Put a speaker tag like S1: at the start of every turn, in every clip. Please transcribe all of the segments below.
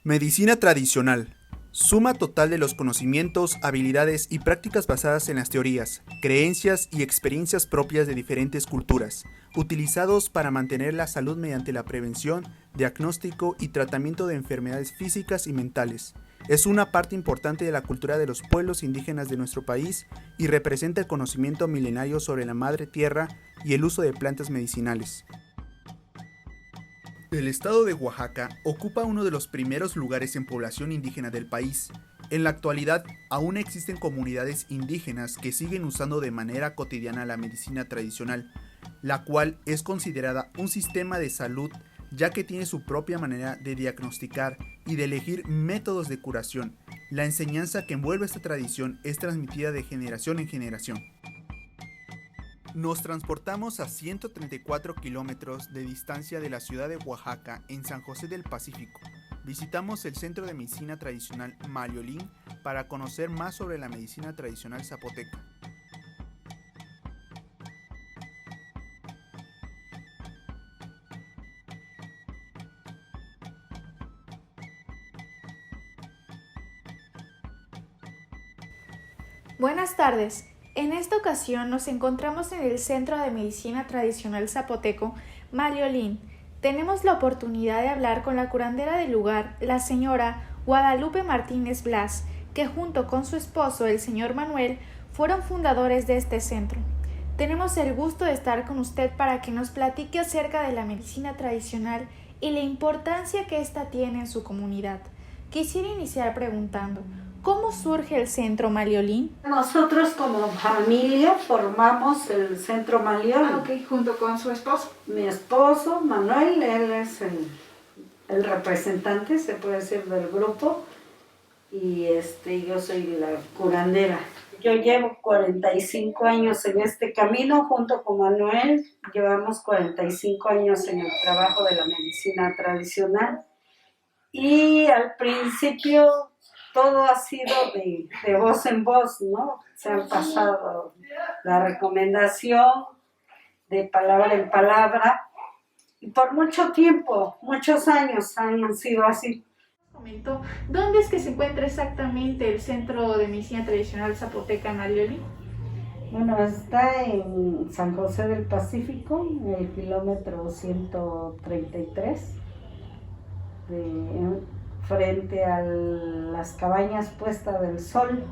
S1: Medicina tradicional. Suma total de los conocimientos, habilidades y prácticas basadas en las teorías, creencias y experiencias propias de diferentes culturas, utilizados para mantener la salud mediante la prevención, diagnóstico y tratamiento de enfermedades físicas y mentales. Es una parte importante de la cultura de los pueblos indígenas de nuestro país y representa el conocimiento milenario sobre la madre tierra y el uso de plantas medicinales. El estado de Oaxaca ocupa uno de los primeros lugares en población indígena del país. En la actualidad, aún existen comunidades indígenas que siguen usando de manera cotidiana la medicina tradicional, la cual es considerada un sistema de salud ya que tiene su propia manera de diagnosticar y de elegir métodos de curación. La enseñanza que envuelve esta tradición es transmitida de generación en generación. Nos transportamos a 134 kilómetros de distancia de la ciudad de Oaxaca, en San José del Pacífico. Visitamos el Centro de Medicina Tradicional Maliolín para conocer más sobre la medicina tradicional zapoteca.
S2: Buenas tardes. En esta ocasión nos encontramos en el Centro de Medicina Tradicional Zapoteco, Maliolín. Tenemos la oportunidad de hablar con la curandera del lugar, la señora Guadalupe Martínez Blas, que junto con su esposo, el señor Manuel, fueron fundadores de este centro. Tenemos el gusto de estar con usted para que nos platique acerca de la medicina tradicional y la importancia que ésta tiene en su comunidad. Quisiera iniciar preguntando, ¿cómo surge el Centro Maliolín?
S3: Nosotros como familia formamos el Centro Maliolín.
S2: Junto con su esposo.
S3: Mi esposo, Manuel, él es el representante, se puede decir, del grupo. Y yo soy la curandera. Yo llevo 45 años en este camino, junto con Manuel. Llevamos 45 años en el trabajo de la medicina tradicional. Y al principio todo ha sido de voz en voz, ¿no? Se han pasado la recomendación de palabra en palabra y por mucho tiempo, muchos años han sido así.
S2: ¿Dónde es que se encuentra exactamente el Centro de Medicina Tradicional Zapoteca Maliolín?
S3: Bueno, está en San José del Pacífico, en el kilómetro 133, frente a las cabañas Puesta del Sol.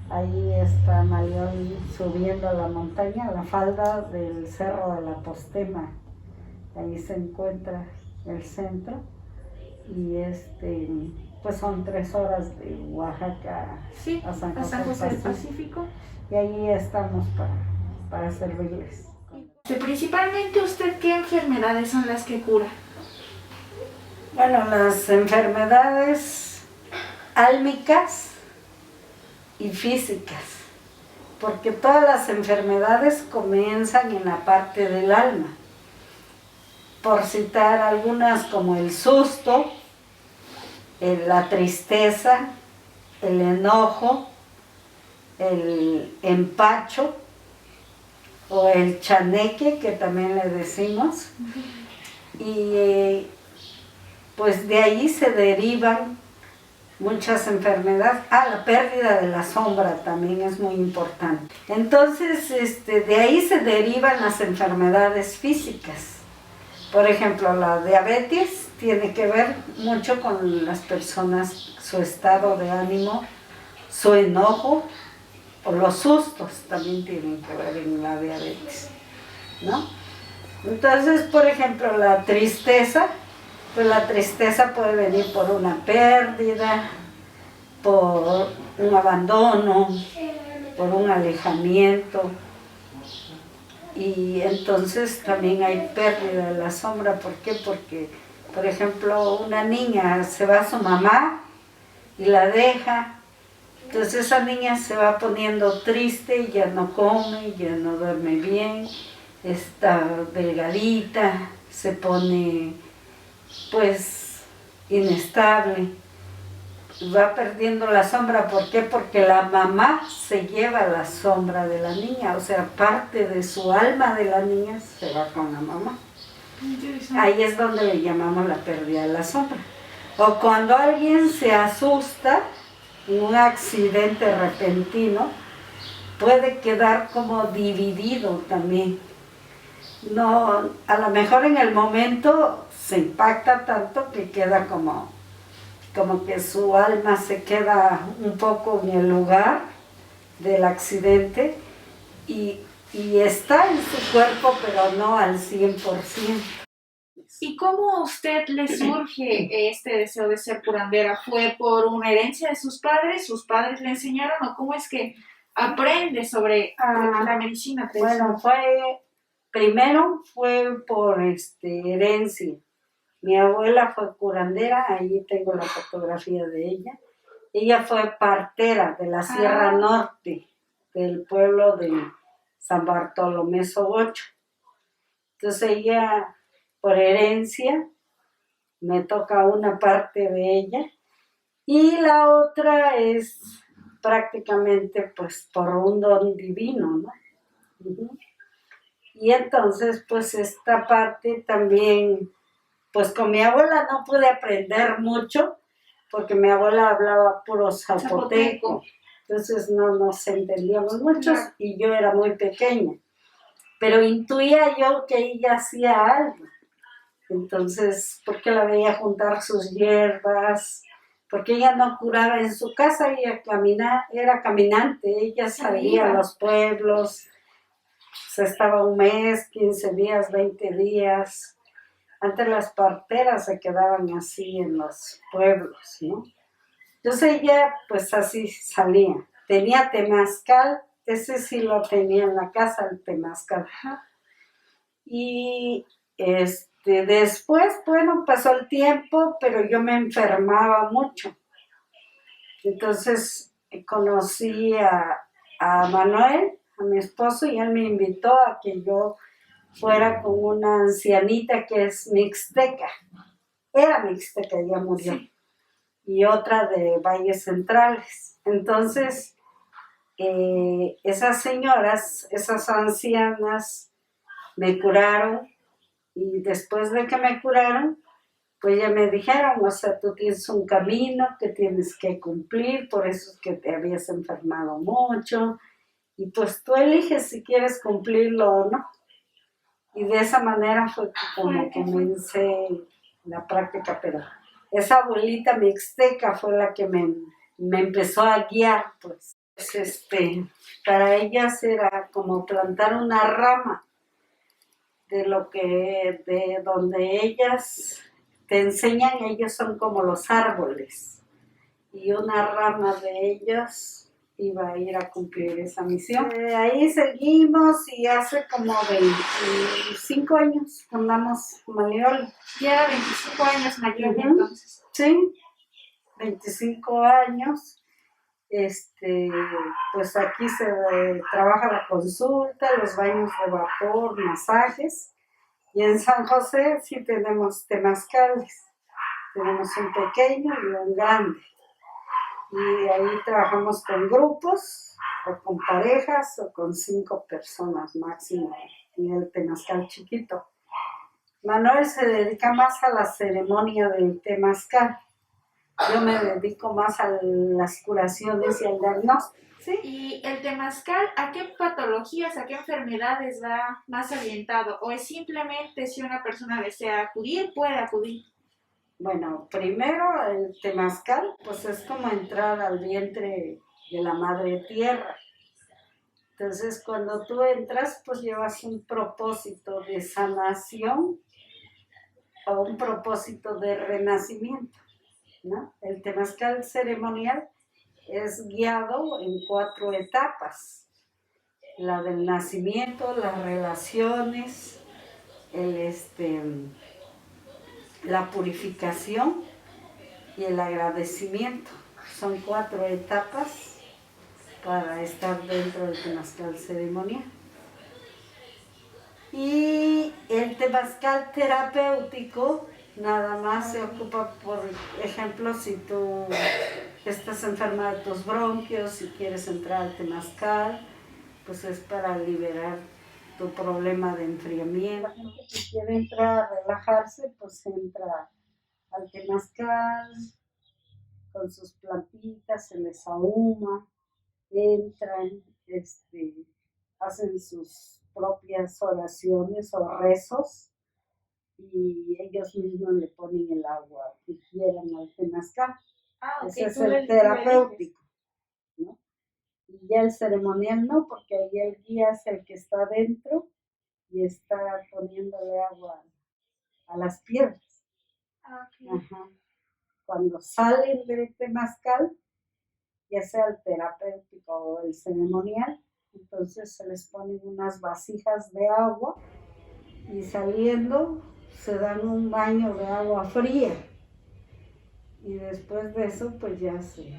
S3: Ahí está Maliolín subiendo a la montaña, a la falda del Cerro de la Postema. Ahí se encuentra el centro y pues son 3 horas de Oaxaca a San José del Pacífico. Y ahí estamos para servirles.
S2: Principalmente, ¿usted qué enfermedades son las que cura?
S3: Bueno, las enfermedades álmicas y físicas, porque todas las enfermedades comienzan en la parte del alma. Por citar algunas como el susto, la tristeza, el enojo, el empacho o el chaneque, que también le decimos, y pues de ahí se derivan muchas enfermedades. La pérdida de la sombra también es muy importante. Entonces, de ahí se derivan las enfermedades físicas. Por ejemplo, la diabetes tiene que ver mucho con las personas, su estado de ánimo, su enojo o los sustos también tienen que ver en la diabetes, ¿no? Entonces, por ejemplo, la tristeza, pues la tristeza puede venir por una pérdida, por un abandono, por un alejamiento. Y entonces también hay pérdida de la sombra. ¿Por qué? Porque, por ejemplo, una niña se va a su mamá y la deja. Entonces esa niña se va poniendo triste, ya no come, ya no duerme bien, está delgadita, se pone pues inestable, va perdiendo la sombra. ¿Por qué? Porque la mamá se lleva la sombra de la niña, o sea, parte de su alma de la niña se va con la mamá. Ahí es donde le llamamos la pérdida de la sombra. O cuando alguien se asusta en un accidente repentino, puede quedar como dividido también. No, a lo mejor en el momento se impacta tanto que queda como que su alma se queda un poco en el lugar del accidente y está en su cuerpo, pero no al 100%.
S2: ¿Y cómo a usted le surge este deseo de ser curandera? ¿Fue por una herencia de sus padres? ¿Sus padres le enseñaron? ¿O cómo es que aprende sobre la medicina tradicional?
S3: Bueno, primero fue por herencia. Mi abuela fue curandera, ahí tengo la fotografía de ella. Ella fue partera de la Sierra Norte, del pueblo de San Bartolomé Sogocho. Entonces ella, por herencia, me toca una parte de ella y la otra es prácticamente pues por un don divino, ¿no? Y entonces pues esta parte también, pues con mi abuela no pude aprender mucho porque mi abuela hablaba puro zapoteco, entonces no nos entendíamos mucho y yo era muy pequeña, pero intuía yo que ella hacía algo. Entonces, porque la veía juntar sus hierbas, porque ella no curaba en su casa, ella era caminante, ella salía a los pueblos, se estaba un mes, 15 días, 20 días. Antes las parteras se quedaban así en los pueblos, ¿no? Entonces ella pues así salía. Tenía temazcal, ese sí lo tenía en la casa, el temazcal. Y después, bueno, pasó el tiempo, pero yo me enfermaba mucho. Entonces conocí a Manuel, a mi esposo, y él me invitó a que yo fuera con una ancianita que es mixteca. Era mixteca, ya murió. Sí. Y otra de Valles Centrales. Entonces, esas señoras, esas ancianas, me curaron. Y después de que me curaron, pues ya me dijeron, o sea, tú tienes un camino que tienes que cumplir, por eso es que te habías enfermado mucho, y pues tú eliges si quieres cumplirlo o no. Y de esa manera fue como comencé la práctica, pero esa abuelita mixteca fue la que me empezó a guiar, pues. Para ellas era como plantar una rama de donde ellas te enseñan, ellos son como los árboles, y una rama de ellas iba a ir a cumplir esa misión. Ahí seguimos y hace como 25 años andamos Malioli.
S2: Ya 25 años Malioli, entonces.
S3: Sí, 25 años. Pues aquí se trabaja la consulta, los baños de vapor, masajes. Y en San José sí tenemos temazcales. Tenemos un pequeño y un grande. Y ahí trabajamos con grupos, o con parejas, o con 5 personas máximo en el temazcal chiquito. Manuel se dedica más a la ceremonia del temazcal. Yo me dedico más a las curaciones y al diagnóstico. ¿Sí?
S2: ¿Y el temazcal a qué patologías, a qué enfermedades va más orientado? ¿O es simplemente si una persona desea acudir, puede acudir?
S3: Bueno, primero el temazcal, pues es como entrar al vientre de la madre tierra. Entonces, cuando tú entras, pues llevas un propósito de sanación o un propósito de renacimiento, ¿no? El temazcal ceremonial es guiado en 4 etapas: la del nacimiento, las relaciones, la purificación y el agradecimiento. Son 4 etapas para estar dentro del temazcal ceremonial. Y el temazcal terapéutico nada más se ocupa, por ejemplo, si tú estás enferma de tus bronquios y quieres entrar al temazcal, pues es para liberar tu problema de enfriamiento. La gente que quiere entrar a relajarse, pues entra al temazcal, con sus plantitas, se les ahuma, entran, hacen sus propias oraciones o rezos y ellos mismos le ponen el agua que quieran al temazcal. Ese es el terapéutico, ¿no? Y ya el ceremonial no, porque ahí el guía es el que está dentro y está poniéndole agua a las piedras. Ajá. Cuando salen del temazcal, ya sea el terapéutico o el ceremonial, entonces se les ponen unas vasijas de agua y saliendo se dan un baño de agua fría. Y después de eso, pues ya se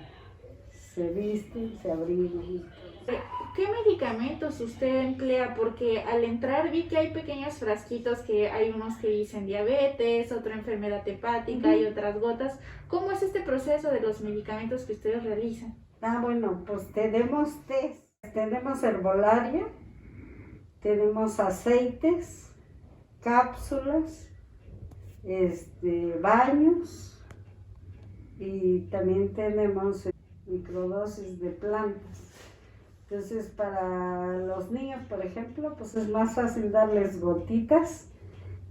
S3: visten, se abrigan.
S2: ¿Qué medicamentos usted emplea? Porque al entrar vi que hay pequeños frasquitos que hay unos que dicen diabetes, otra enfermedad hepática y otras gotas. ¿Cómo es este proceso de los medicamentos que ustedes realizan?
S3: Bueno, pues tenemos test, tenemos herbolaria, tenemos aceites, cápsulas, baños y también tenemos microdosis de plantas. Entonces, para los niños, por ejemplo, pues es más fácil darles gotitas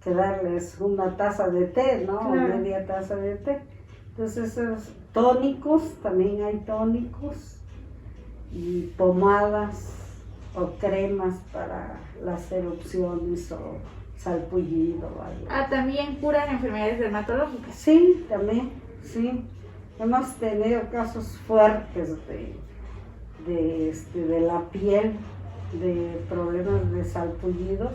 S3: que darles una taza de té, ¿no? Claro. O media taza de té. Entonces, esos tónicos, también hay tónicos y pomadas o cremas para las erupciones o salpullido o algo.
S2: ¿También curan enfermedades dermatológicas?
S3: Sí, también, sí. Hemos tenido casos fuertes de la piel, de problemas de salpullido,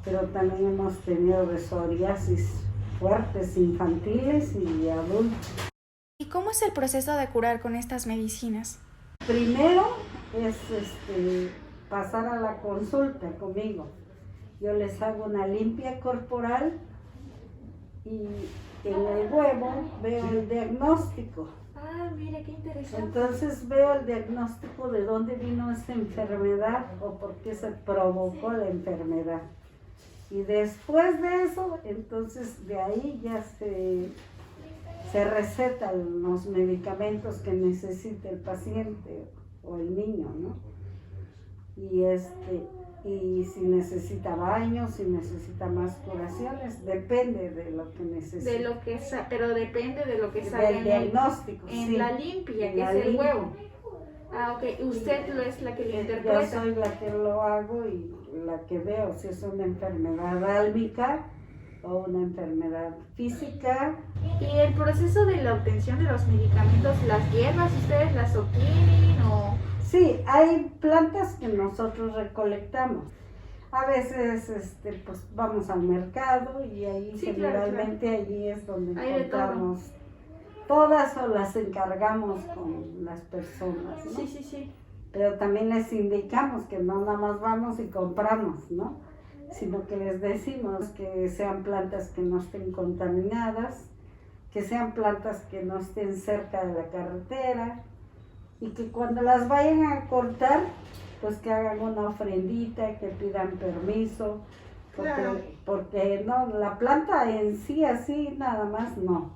S3: pero también hemos tenido de psoriasis fuertes infantiles y adultos.
S2: ¿Y cómo es el proceso de curar con estas medicinas?
S3: Primero es pasar a la consulta conmigo. Yo les hago una limpia corporal y en el huevo veo el diagnóstico.
S2: Mira, qué interesante.
S3: Entonces veo el diagnóstico de dónde vino esa enfermedad o por qué se provocó la enfermedad. Y después de eso, entonces de ahí ya se recetan los medicamentos que necesita el paciente o el niño, ¿no? Y si necesita baños, si necesita más curaciones, depende de lo que necesite.
S2: Pero depende de lo que sale
S3: del diagnóstico,
S2: en la limpia, que es el huevo. Ok. Usted es la que lo interpreta.
S3: Yo soy la que lo hago y la que veo si es una enfermedad álmica o una enfermedad física.
S2: ¿Y el proceso de la obtención de los medicamentos, las hierbas, ustedes las obtienen o...?
S3: Sí, hay plantas que nosotros recolectamos. A veces pues vamos al mercado y ahí generalmente claro. Allí es donde encontramos todas o las encargamos con las personas, ¿no?
S2: Sí.
S3: Pero también les indicamos que no nada más vamos y compramos, ¿no? Sino que les decimos que sean plantas que no estén contaminadas, que sean plantas que no estén cerca de la carretera, y que cuando las vayan a cortar, pues que hagan una ofrendita, que pidan permiso, porque no, la planta en sí así nada más no.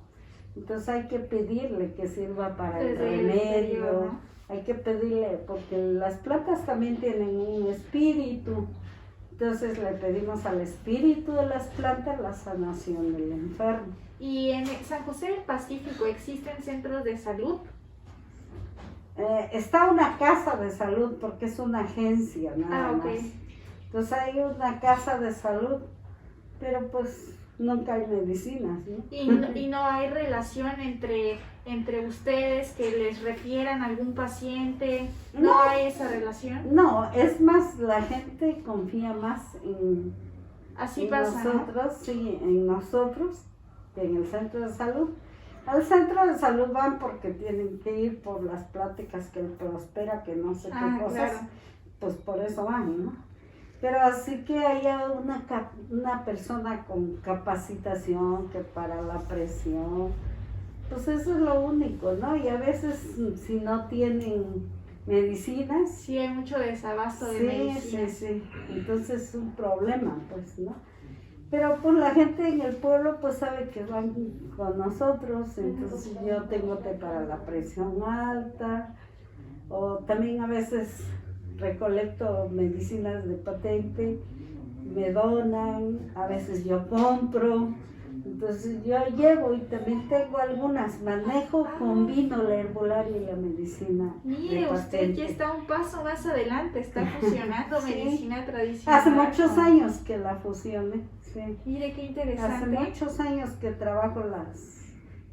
S3: Entonces hay que pedirle que sirva para el remedio, ¿no? Hay que pedirle, porque las plantas también tienen un espíritu, entonces le pedimos al espíritu de las plantas la sanación del enfermo.
S2: ¿Y en San José del Pacífico existen centros de salud?
S3: Está una casa de salud porque es una agencia nada más. Entonces hay una casa de salud, pero pues nunca hay medicinas, ¿no?
S2: ¿Y no hay relación entre ustedes que les refieran a algún paciente? ¿No hay esa relación?
S3: No, es más, la gente confía más en nosotros, ¿no? Sí, en nosotros, que en el centro de salud. Al centro de salud van porque tienen que ir por las pláticas que prospera, que no sé qué cosas, claro. Pues por eso van, ¿no? Pero así que haya una persona con capacitación que para la presión, pues eso es lo único, ¿no? Y a veces si no tienen medicinas.
S2: Sí, hay mucho desabasto de medicinas.
S3: Sí, entonces es un problema, pues, ¿no? Pero pues la gente en el pueblo pues sabe que van con nosotros, entonces yo tengo té para la presión alta, o también a veces recolecto medicinas de patente, me donan, a veces yo compro, entonces yo llevo y también tengo algunas, manejo, combino la herbolaria y la medicina
S2: Mire,
S3: de
S2: usted
S3: patente.
S2: ya está un paso más adelante, está fusionando
S3: Sí.
S2: medicina tradicional.
S3: Hace muchos años que la fusioné, sí.
S2: Mire qué
S3: Hace
S2: interesante.
S3: muchos años que trabajo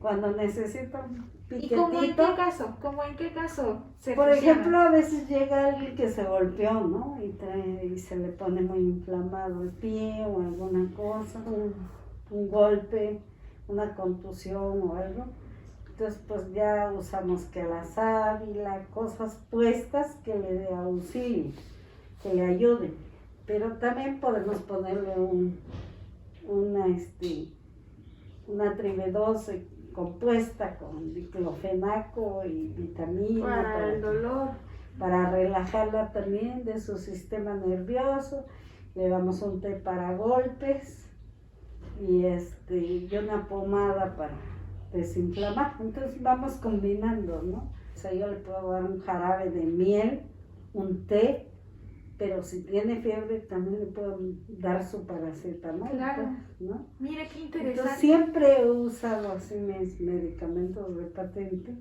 S3: cuando necesito un
S2: ¿Y cómo en
S3: piquetito.
S2: qué caso? ¿Cómo en qué caso se
S3: Por
S2: fusiona?
S3: ejemplo, a veces llega alguien que se golpeó, ¿no? Y se le pone muy inflamado el pie o alguna cosa, un golpe, una contusión o algo. Entonces, pues ya usamos que la sábila, cosas puestas que le dé auxilio, que le ayuden. Pero también podemos ponerle una tribedose compuesta con diclofenaco y vitamina
S2: Para el dolor.
S3: para relajarla también de su sistema nervioso. Le damos un té para golpes y una pomada para desinflamar. Entonces vamos combinando, ¿no? O sea, yo le puedo dar un jarabe de miel, un té, pero si tiene fiebre también le puedo dar su paracetamol,
S2: Claro.
S3: ¿no?
S2: Mire qué
S3: Entonces
S2: interesante.
S3: siempre he usado así mis medicamentos de patente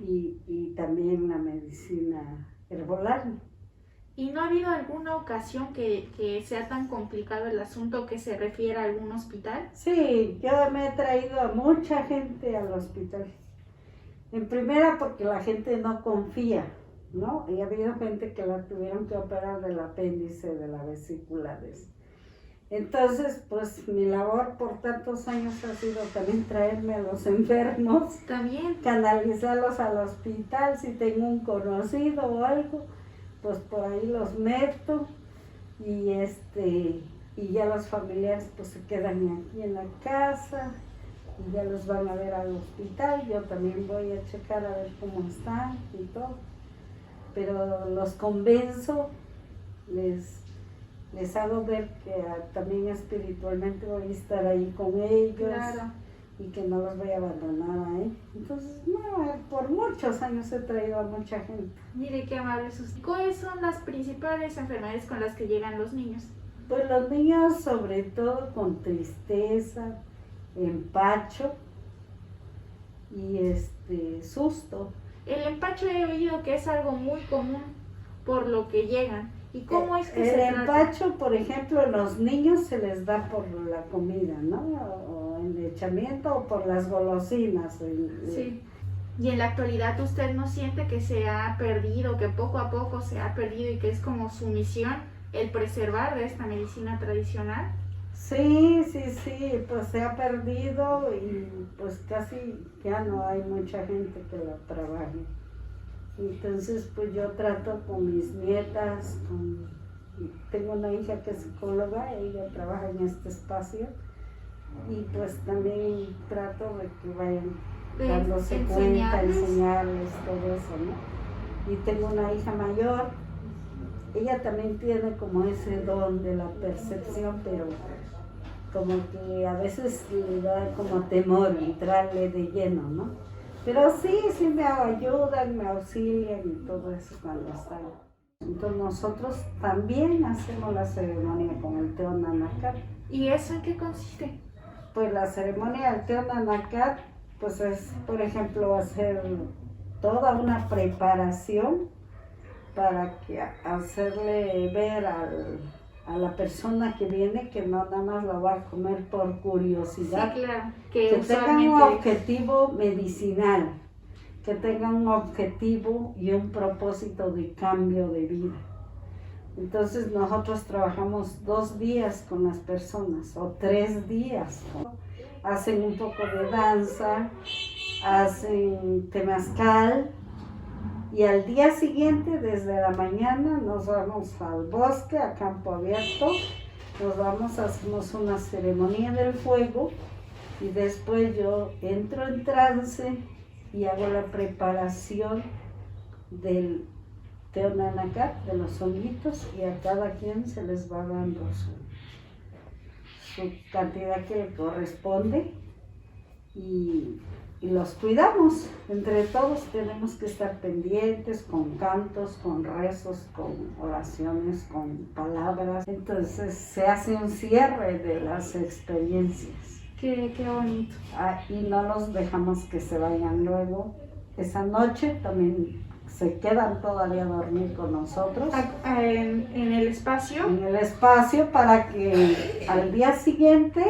S3: y también la medicina herbolaria.
S2: ¿Y no ha habido alguna ocasión que sea tan complicado el asunto que se refiera a algún hospital?
S3: Sí, yo me he traído a mucha gente al hospital. En primera porque la gente no confía, ¿no? Y ha habido gente que la tuvieron que operar del apéndice, de la vesícula. Entonces, pues mi labor por tantos años ha sido también traerme a los enfermos,
S2: También.
S3: canalizarlos al hospital, si tengo un conocido o algo, pues por ahí los meto y ya los familiares pues se quedan aquí en la casa y ya los van a ver al hospital. Yo también voy a checar a ver cómo están y todo, pero los convenzo, les hago ver que también espiritualmente voy a estar ahí con ellos.
S2: Claro.
S3: Y que no los voy a abandonar ahí. Entonces, no, por muchos años he traído a mucha gente.
S2: Mire qué amables sus. ¿Cuáles son las principales enfermedades con las que llegan los niños?
S3: Pues los niños sobre todo con tristeza, empacho y susto.
S2: El empacho he oído que es algo muy común por lo que llegan. ¿Y cómo es que
S3: El
S2: se trata?
S3: empacho, por ejemplo, a los niños se les da por la comida, ¿no? O enlechamiento o por las golosinas.
S2: Sí. Y en la actualidad usted no siente que se ha perdido, que poco a poco se ha perdido y que es como su misión el preservar de esta medicina tradicional.
S3: Sí, pues se ha perdido y pues casi ya no hay mucha gente que la trabaje. Entonces pues yo trato con mis nietas, tengo una hija que es psicóloga, ella trabaja en este espacio y pues también trato de que vayan dándose cuenta, enseñarles todo eso, ¿no? Y tengo una hija mayor, ella también tiene como ese don de la percepción, pero como que a veces le da como temor entrarle de lleno, ¿no? Pero sí me ayudan, me auxilian y todo eso cuando están. Entonces nosotros también hacemos la ceremonia con el Teonanacat.
S2: ¿Y eso en qué consiste?
S3: Pues la ceremonia del Teonanacat, pues es, por ejemplo, hacer toda una preparación para hacerle ver a la persona que viene que no nada más la va a comer por curiosidad.
S2: Sí, claro.
S3: Que tengan un objetivo medicinal, que tengan un objetivo y un propósito de cambio de vida. Entonces nosotros trabajamos 2 días con las personas o 3 días. Hacen un poco de danza, hacen temazcal y al día siguiente desde la mañana nos vamos al bosque, a campo abierto, hacemos una ceremonia del fuego y después yo entro en trance y hago la preparación del Teonanacat, de los honguitos, y a cada quien se les va dando su cantidad que le corresponde y los cuidamos. Entre todos tenemos que estar pendientes con cantos, con rezos, con oraciones, con palabras. Entonces se hace un cierre de las experiencias.
S2: Qué bonito.
S3: Y no los dejamos que se vayan luego. Esa noche también se quedan todavía a dormir con nosotros.
S2: En el espacio.
S3: En el espacio para que al día siguiente,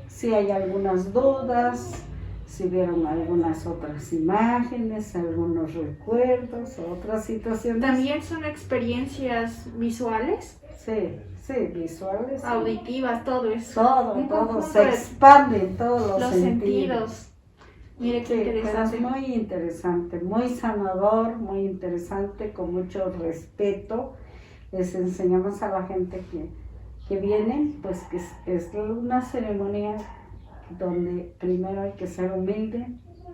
S3: si hay algunas dudas, si vieron algunas otras imágenes, algunos recuerdos, otras situaciones.
S2: ¿También son experiencias visuales?
S3: Sí, visuales.
S2: Auditivas, todo eso.
S3: Todo, se expanden todos los
S2: sentidos. Mire qué interesante.
S3: Pero es muy interesante, muy sanador, muy interesante, con mucho respeto. Les enseñamos a la gente que viene, pues que es una ceremonia donde primero hay que ser humilde,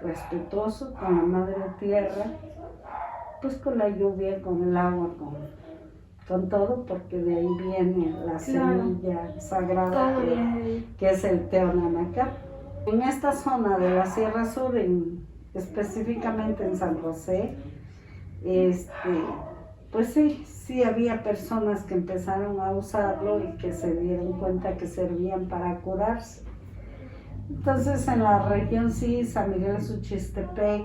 S3: respetuoso con la madre tierra, pues con la lluvia, con el agua, con todo, porque de ahí viene la semilla sagrada que es el Teonanacá. En esta zona de la Sierra Sur, específicamente en San José, pues sí había personas que empezaron a usarlo y que se dieron cuenta que servían para curarse. Entonces en la región San Miguel Suchistepec,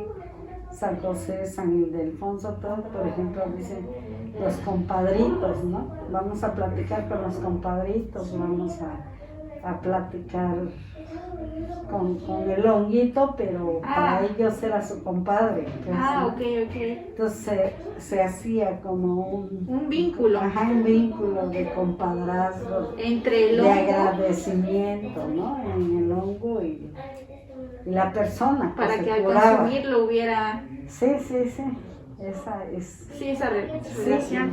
S3: San José, San Ildefonso, todo, por ejemplo, dicen los compadritos, ¿no? Vamos a platicar con los compadritos, vamos a platicar con el honguito, pero para ellos era su compadre. Entonces,
S2: ok.
S3: Entonces se hacía como
S2: un vínculo.
S3: Un vínculo de compadrazgo,
S2: entre el
S3: hongo, de agradecimiento, ¿no? En el hongo y la persona que
S2: para
S3: se
S2: que al
S3: curaba.
S2: consumirlo hubiera...
S3: Sí. Esa es...
S2: Sí, esa relación.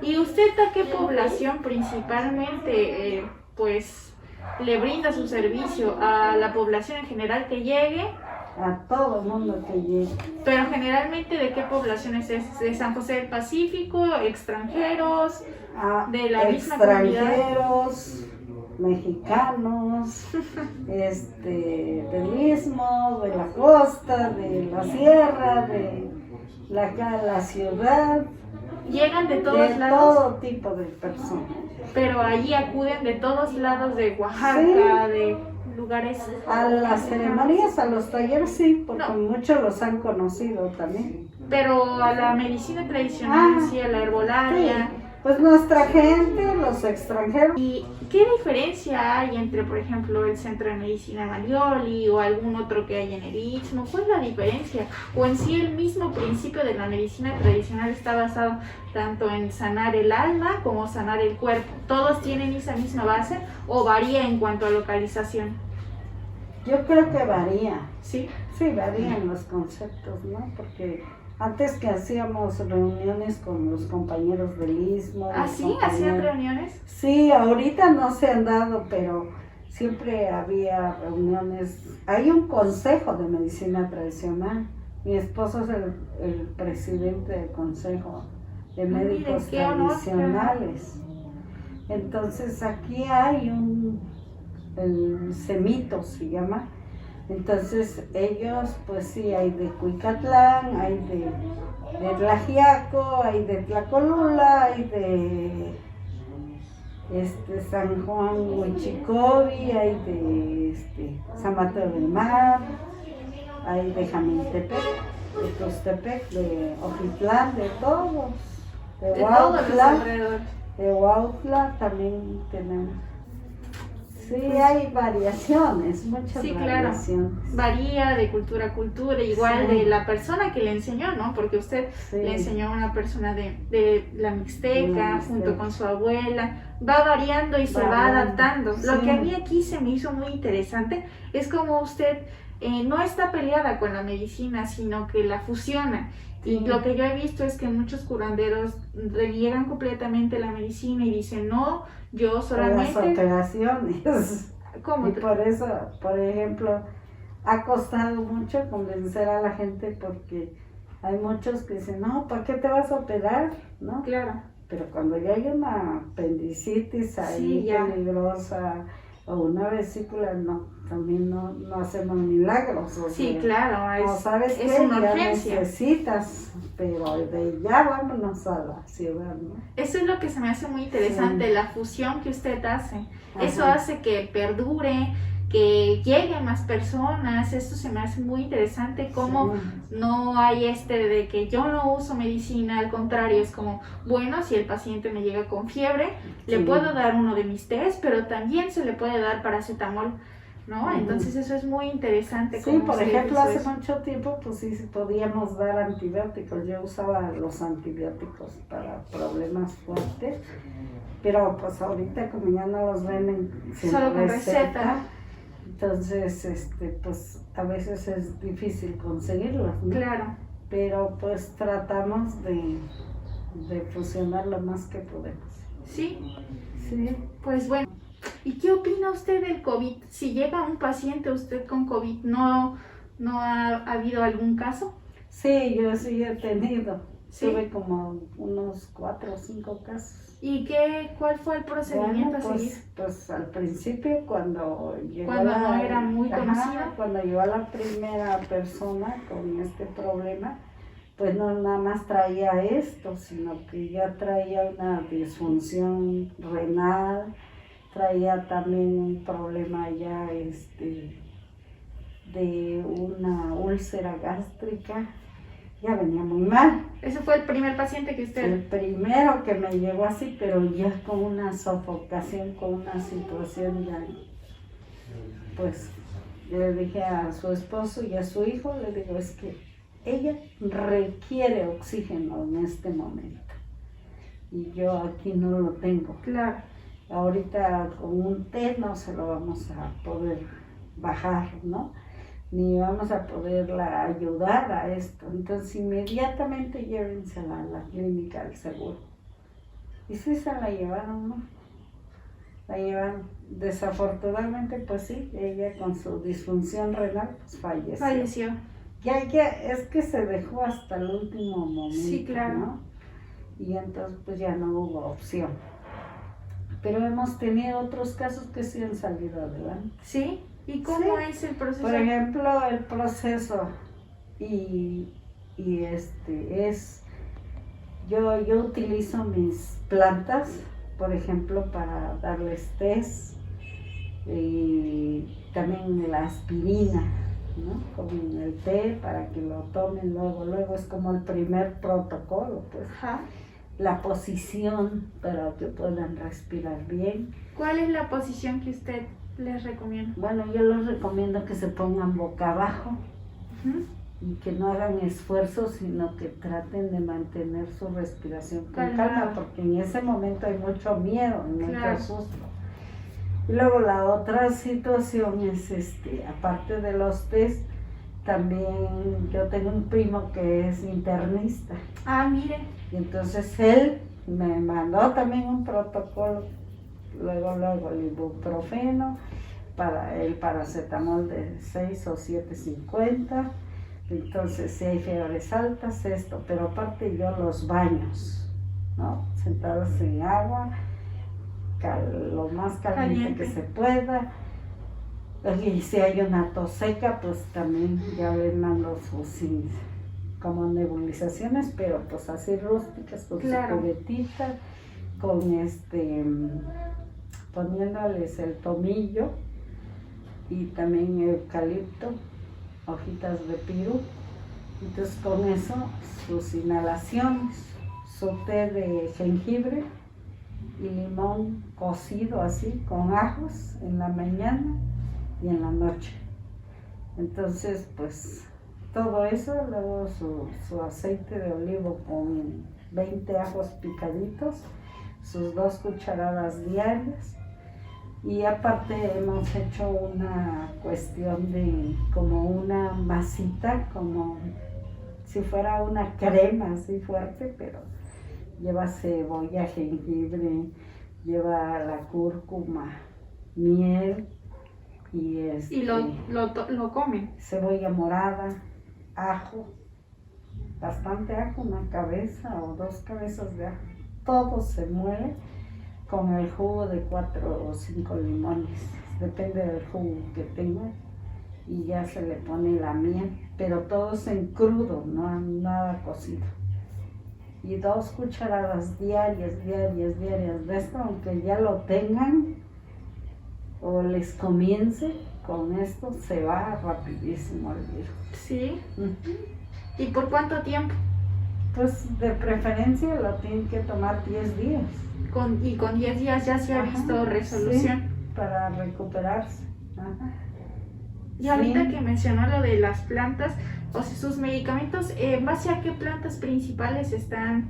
S3: Sí,
S2: ¿Y usted a qué población principalmente, pues, le brinda su servicio? ¿A la población en general que llegue?
S3: A todo el mundo que llegue.
S2: Pero generalmente, ¿de qué poblaciones es? ¿De San José del Pacífico? ¿Extranjeros? ¿De la misma comunidad?
S3: Extranjeros, mexicanos, del istmo, de la costa, de la sierra, de la ciudad.
S2: ¿Llegan de todos lados?
S3: Todo tipo de personas.
S2: Pero allí acuden de todos lados de Oaxaca, de lugares...
S3: A las ceremonias, a los talleres, sí, porque muchos los han conocido también.
S2: Pero a la medicina tradicional, sí, a la herbolaria...
S3: Sí. Pues nuestra gente, los extranjeros.
S2: ¿Y qué diferencia hay entre, por ejemplo, el Centro de Medicina Malioli o algún otro que hay en el Istmo? ¿Cuál es la diferencia? ¿O en sí el mismo principio de la medicina tradicional está basado tanto en sanar el alma como sanar el cuerpo? ¿Todos tienen esa misma base o varía en cuanto a localización?
S3: Yo creo que varía.
S2: ¿Sí?
S3: Sí, varían los conceptos, ¿no? Porque antes que hacíamos reuniones con los compañeros del Istmo.
S2: ¿Ah, sí? ¿Hacían reuniones?
S3: Sí, ahorita no se han dado, pero siempre había reuniones. Hay un consejo de medicina tradicional. Mi esposo es el presidente del consejo de médicos tradicionales. Entonces aquí hay el CEMITO se llama. Entonces ellos, pues sí, hay de Cuicatlán, hay de Tlaxiaco, hay de Tlacolula, hay de San Juan Huichicobi, hay de San Mateo del Mar, hay de Jamiltepec, de Tustepec, de Ojitlán, de todos, de Huautla también tenemos. Sí, hay variaciones, muchas variaciones.
S2: Claro, varía de cultura a cultura, igual de la persona que le enseñó, ¿no? Porque usted le enseñó a una persona de la Mixteca, junto con su abuela, va variando y se va adaptando. Lo que a mí aquí se me hizo muy interesante es como usted no está peleada con la medicina, sino que la fusiona. Y lo que yo he visto es que muchos curanderos reniegan completamente la medicina y dicen, no, yo solamente...
S3: Las operaciones.
S2: ¿Cómo?
S3: Y por eso, por ejemplo, ha costado mucho convencer a la gente porque hay muchos que dicen, no, ¿para qué te vas a operar? ¿No?
S2: Claro.
S3: Pero cuando ya hay una apendicitis ahí
S2: Sí, ya.
S3: peligrosa o una vesícula, no, también no hacemos milagros. O
S2: Sí,
S3: sea,
S2: claro,
S3: no, ¿sabes
S2: es
S3: qué?
S2: una
S3: Ya
S2: urgencia.
S3: necesitas, pero de ya vámonos a la ciudad, ¿no?
S2: Eso es lo que se me hace muy interesante,
S3: Sí.
S2: la fusión que usted hace. Eso
S3: Ajá.
S2: hace que perdure, que llegue a más personas. Esto se me hace muy interesante. Como
S3: Sí.
S2: no hay de que yo no uso medicina, al contrario, es como, bueno, si el paciente me llega con fiebre, le
S3: Sí.
S2: puedo dar uno de mis tés, pero también se le puede dar paracetamol, ¿no?
S3: Ujú.
S2: Entonces eso es muy interesante.
S3: Sí,
S2: como
S3: por
S2: usted
S3: ejemplo,
S2: hizo
S3: hace
S2: eso.
S3: mucho tiempo, pues sí podíamos dar antibióticos. Yo usaba los antibióticos para problemas fuertes, pero pues ahorita como ya no los venden sin
S2: Solo con receta.
S3: entonces, pues a veces es difícil conseguirlos, ¿no?
S2: Claro.
S3: Pero pues tratamos de fusionar lo más que podemos.
S2: Sí,
S3: Sí.
S2: pues bueno. ¿Y qué opina usted del COVID? Si llega un paciente usted con COVID, ¿no ha habido algún caso?
S3: Sí, yo sí he tenido.
S2: ¿Sí?
S3: Tuve como unos 4 o 5 casos.
S2: ¿Y cuál fue el procedimiento a seguir?
S3: Pues al principio cuando llegó
S2: Cuando no era muy conocido.
S3: cuando llegó la primera persona con este problema, pues no nada más traía esto, sino que ya traía una disfunción renal, traía también un problema ya de una úlcera gástrica. Ya venía muy mal.
S2: Ese fue el primer paciente que
S3: El
S2: usted...
S3: primero que me llegó así, pero ya con una sofocación, con una situación ya, pues yo le dije a su esposo y a su hijo, le digo, es que ella requiere oxígeno en este momento y yo aquí no lo tengo.
S2: Claro.
S3: Ahorita con un té no se lo vamos a poder bajar, ¿no? Ni vamos a poderla ayudar a esto. Entonces inmediatamente llévensela a la clínica del seguro. Y sí se la llevaron, ¿no? La llevaron. Desafortunadamente, pues sí, ella con su disfunción renal, pues falleció. Ya, es que se dejó hasta el último momento,
S2: Sí, claro.
S3: ¿no? Y entonces pues ya no hubo opción. Pero hemos tenido otros casos que sí han salido adelante.
S2: ¿Sí? ¿Y cómo es el proceso?
S3: Por ejemplo, el proceso es, yo utilizo mis plantas, por ejemplo, para darles test y también la aspirina, ¿no? Con el té para que lo tomen luego, es como el primer protocolo, pues.
S2: Ajá.
S3: La posición para que puedan respirar bien.
S2: ¿Cuál es la posición que usted les recomienda?
S3: Bueno, yo les recomiendo que se pongan boca abajo.
S2: Uh-huh.
S3: Y que no hagan esfuerzos, sino que traten de mantener su respiración con calma, porque en ese momento hay mucho miedo, mucho susto. Y luego la otra situación es, aparte de los test, también yo tengo un primo que es internista.
S2: Ah, mire.
S3: Y entonces él me mandó también un protocolo, luego el ibuprofeno, para el paracetamol de 6 o 7.50. Entonces, si hay fiebres altas, esto, pero aparte yo los baños, ¿no? Sentados en agua, lo más caliente que se pueda. Y si hay una tos seca, pues también ya le mando sus como nebulizaciones, pero pues así rústicas, con su cubetita, con poniéndoles el tomillo y también eucalipto, hojitas de pirú. Entonces con eso sus inhalaciones, su té de jengibre y limón cocido así con ajos en la mañana y en la noche. Entonces pues todo eso, luego su aceite de olivo con 20 ajos picaditos, sus 2 cucharadas diarias. Y aparte hemos hecho una cuestión de como una masita, como si fuera una crema así fuerte, pero lleva cebolla, jengibre, lleva la cúrcuma, miel y
S2: ¿Y lo comen?
S3: Cebolla morada, ajo, bastante ajo, una cabeza o 2 cabezas de ajo. todo se muele con el jugo de 4 o 5 limones, depende del jugo que tenga, y ya se le pone la miel, pero todo es en crudo, no nada cocido. Y 2 cucharadas diarias de esto, aunque ya lo tengan o les comience, con esto se va rapidísimo el virus.
S2: Sí. ¿Y por cuánto tiempo?
S3: Pues de preferencia lo tienen que tomar 10 días.
S2: Y con 10 días ya se ha visto resolución.
S3: Sí, para recuperarse. Ajá.
S2: Y ahorita que mencionó lo de las plantas, o sea, sus medicamentos, ¿en base a qué plantas principales están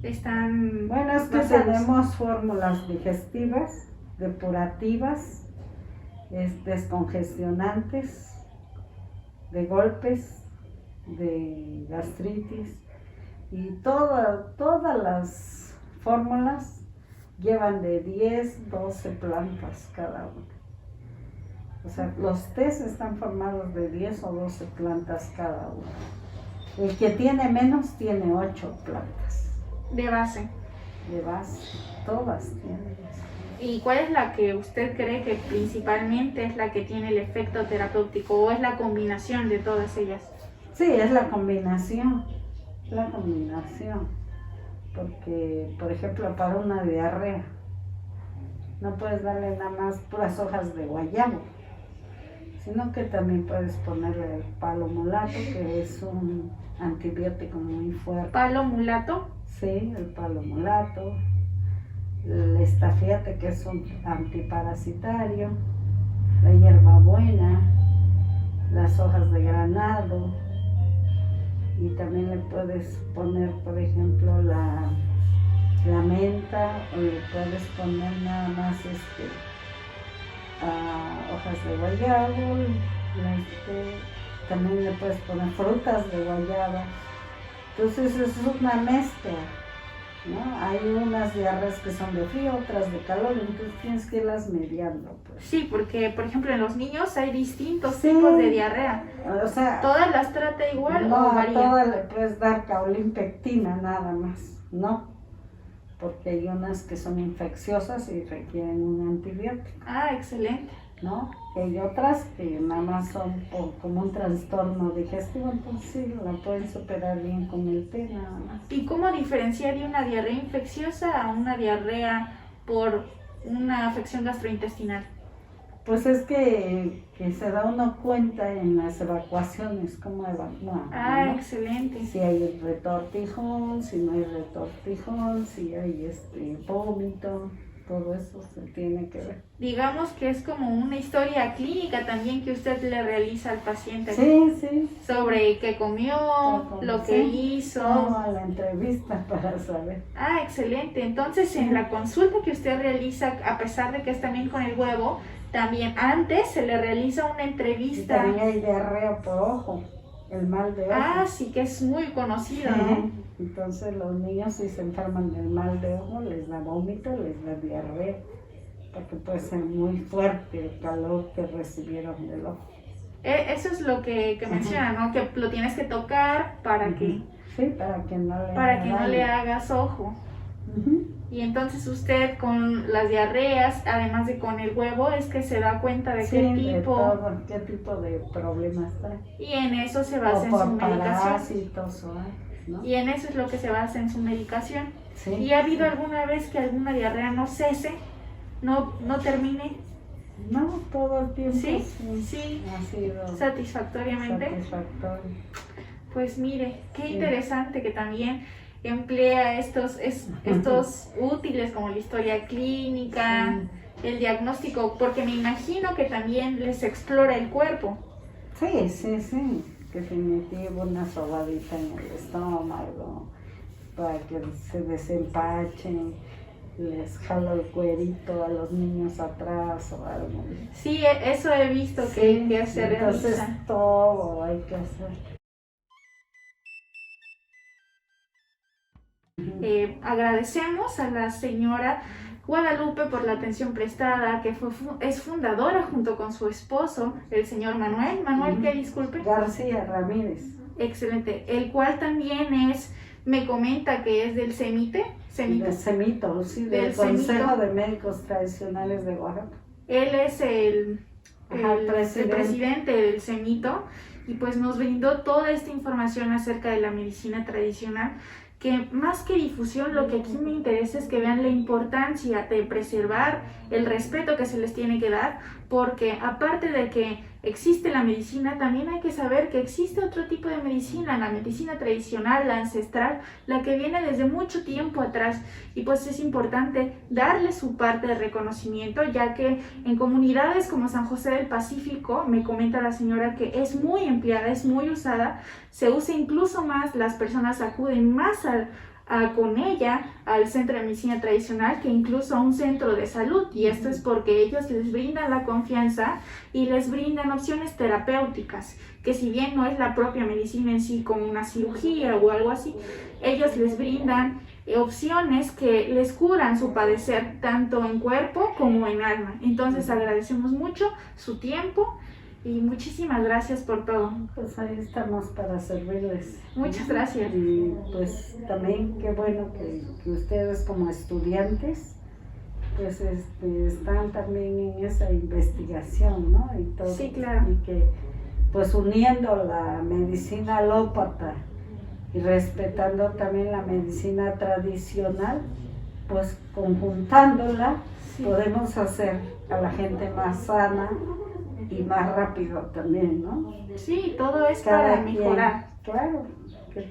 S3: Bueno, es que
S2: basados?
S3: tenemos fórmulas digestivas, depurativas, descongestionantes, de golpes, de gastritis, y todas las fórmulas llevan de 10, 12 plantas cada una. O sea, los tés están formados de 10 o 12 plantas cada uno. El que tiene menos tiene 8 plantas.
S2: De base.
S3: De base, todas tienen eso.
S2: ¿Y cuál es la que usted cree que principalmente es la que tiene el efecto terapéutico, o es la combinación de todas ellas?
S3: Sí, es la combinación, porque, por ejemplo, para una diarrea, no puedes darle nada más puras hojas de guayabo, sino que también puedes ponerle el palo mulato, que es un antibiótico muy fuerte.
S2: ¿Palo mulato?
S3: Sí, el palo mulato, el estafiate, que es un antiparasitario, la hierbabuena, las hojas de granado, y también le puedes poner, por ejemplo, la menta, o le puedes poner nada más hojas de guayabo, también le puedes poner frutas de guayaba. Entonces es una mezcla, ¿no? Hay unas diarreas que son de frío, otras de calor, entonces tienes que irlas mediando, pues.
S2: Sí, porque por ejemplo en los niños hay distintos tipos de diarrea.
S3: O sea,
S2: ¿Todas las trata igual
S3: no,
S2: o
S3: a
S2: varía?
S3: todas le puedes dar caulinpectina nada más, no, porque hay unas que son infecciosas y requieren un antibiótico,
S2: Ah, excelente.
S3: ¿no? Y hay otras que nada más son como un trastorno digestivo, entonces sí, la pueden superar bien con el té nada más.
S2: ¿Y cómo diferenciar de una diarrea infecciosa a una diarrea por una afección gastrointestinal?
S3: Pues es que se da uno cuenta en las evacuaciones, cómo evacúan,
S2: Ah,
S3: ¿no?
S2: excelente.
S3: Si hay retortijón, si no hay retortijón, si hay vómito, todo eso se tiene que ver.
S2: Digamos que es como una historia clínica también que usted le realiza al paciente.
S3: Sí.
S2: Sobre qué comió, lo que hizo.
S3: Toda la entrevista para saber.
S2: Ah, excelente. Entonces, en la consulta que usted realiza, a pesar de que es también con el huevo, también antes se le realiza una
S3: Y
S2: entrevista.
S3: también hay diarrea por ojo, el mal de ojo.
S2: Ah, sí, que es muy conocido, ¿no?
S3: Entonces los niños, si se enferman del mal de ojo, les da vómito, les da diarrea, porque puede ser muy fuerte el calor que recibieron del ojo.
S2: Eso es lo que menciona, ¿no? Que lo tienes que tocar para que
S3: Sí, para que no
S2: le hagas ojo. Y entonces usted con las diarreas, además de con el huevo, es que se da cuenta de qué tipo.
S3: Qué tipo de problemas trae.
S2: Y en eso se basa
S3: O
S2: en
S3: por
S2: su medicación.
S3: parásitos, ¿no?
S2: Y en eso es lo que se basa en su medicación.
S3: Sí,
S2: ¿Y ha habido alguna vez que alguna diarrea no cese, no termine?
S3: No, todo el tiempo
S2: Sí,
S3: ha sido
S2: satisfactoriamente.
S3: satisfactorio.
S2: Pues mire, qué
S3: Sí.
S2: interesante que también emplea estos útiles como la historia clínica, el diagnóstico, porque me imagino que también les explora el cuerpo.
S3: Sí, definitivo, una sobadita en el estómago para que se desempachen, les jalo el cuerito a los niños atrás o algo.
S2: Sí, eso he visto que se
S3: entonces
S2: realiza.
S3: todo hay que hacer.
S2: Agradecemos a la señora Guadalupe por la atención prestada, que es fundadora junto con su esposo, el señor Manuel, que disculpe.
S3: García Ramírez.
S2: Excelente, el cual también es me comenta que es del CEMITE.
S3: Del CEMITO, sí, del Consejo de Médicos Tradicionales de Oaxaca.
S2: Él es el
S3: presidente.
S2: presidente del CEMITO y pues nos brindó toda esta información acerca de la medicina tradicional, que más que difusión, lo que aquí me interesa es que vean la importancia de preservar el respeto que se les tiene que dar, porque aparte de que existe la medicina, también hay que saber que existe otro tipo de medicina, la medicina tradicional, la ancestral, la que viene desde mucho tiempo atrás, y pues es importante darle su parte de reconocimiento, ya que en comunidades como San José del Pacífico, me comenta la señora que es muy empleada, es muy usada, se usa incluso más, las personas acuden más con ella al centro de medicina tradicional que incluso a un centro de salud, y esto es porque ellos les brindan la confianza y les brindan opciones terapéuticas, que si bien no es la propia medicina en sí como una cirugía o algo así, ellos les brindan opciones que les curan su padecer tanto en cuerpo como en alma. Entonces agradecemos mucho su tiempo y muchísimas gracias por todo.
S3: Pues ahí estamos para servirles.
S2: Muchas gracias.
S3: Y pues también qué bueno que ustedes como estudiantes pues están también en esa investigación, ¿no? Y todo.
S2: Sí, claro.
S3: Y que pues uniendo la medicina alópata y respetando también la medicina tradicional, pues conjuntándola, sí, podemos hacer a la gente más sana y más rápido también, ¿no?
S2: Sí, todo es para mejorar.
S3: Claro, que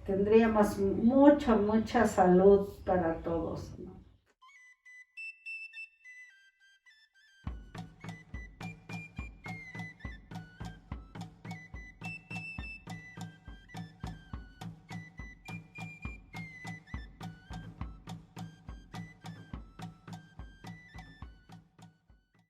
S3: tendríamos mucha salud para todos.